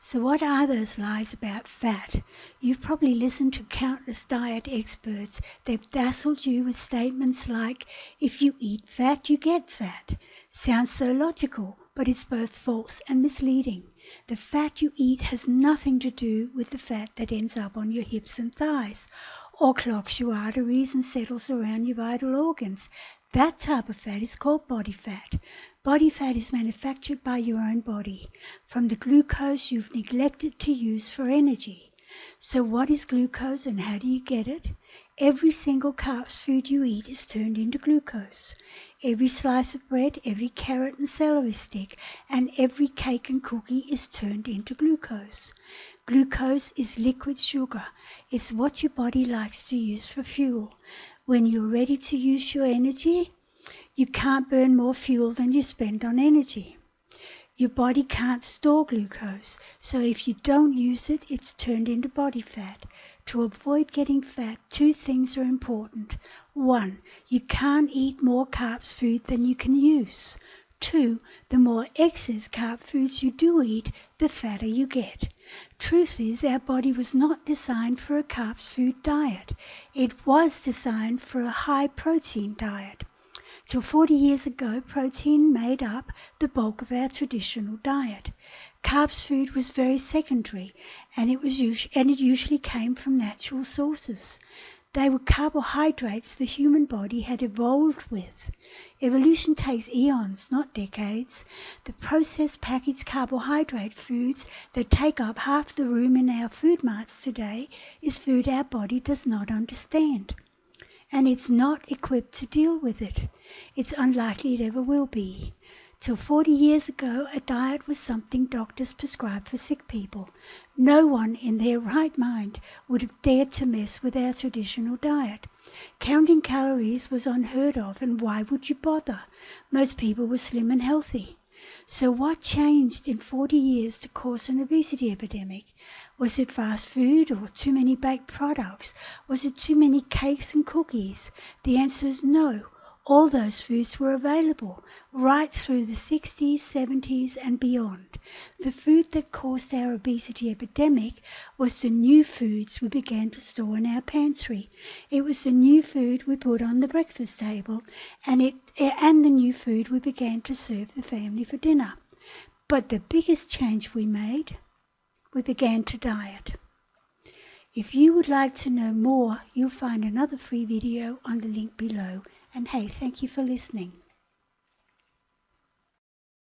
So what are those lies about fat? You've probably listened to countless diet experts. They've dazzled you with statements like, if you eat fat, you get fat. Sounds so logical, but it's both false and misleading. The fat you eat has nothing to do with the fat that ends up on your hips and thighs, or clogs your arteries and settles around your vital organs. That type of fat is called body fat. Body fat is manufactured by your own body from the glucose you've neglected to use for energy. So what is glucose and how do you get it? Every single carbs food you eat is turned into glucose. Every slice of bread, every carrot and celery stick, and every cake and cookie is turned into glucose. Glucose is liquid sugar. It's what your body likes to use for fuel. When you're ready to use your energy, you can't burn more fuel than you spend on energy. Your body can't store glucose, so if you don't use it, it's turned into body fat. To avoid getting fat, two things are important. 1, you can't eat more carbs food than you can use. 2, the more excess carb foods you do eat, the fatter you get. Truth is, our body was not designed for a carbs food diet. It was designed for a high protein diet. Till 40 years ago, protein made up the bulk of our traditional diet. Carbs food was very secondary, and it usually came from natural sources. They were carbohydrates the human body had evolved with. Evolution takes eons, not decades. The processed packaged carbohydrate foods that take up half the room in our food marts today is food our body does not understand. And it's not equipped to deal with it. It's unlikely it ever will be. Till 40 years ago, a diet was something doctors prescribed for sick people. No one in their right mind would have dared to mess with our traditional diet. Counting calories was unheard of, and why would you bother? Most people were slim and healthy. So what changed in 40 years to cause an obesity epidemic? Was it fast food or too many baked products? Was it too many cakes and cookies? The answer is no. All those foods were available right through the 60s, 70s and beyond. The food that caused our obesity epidemic was the new foods we began to store in our pantry. It was the new food we put on the breakfast table and the new food we began to serve the family for dinner. But the biggest change we made, we began to diet. If you would like to know more, you'll find another free video on the link below. And hey, thank you for listening.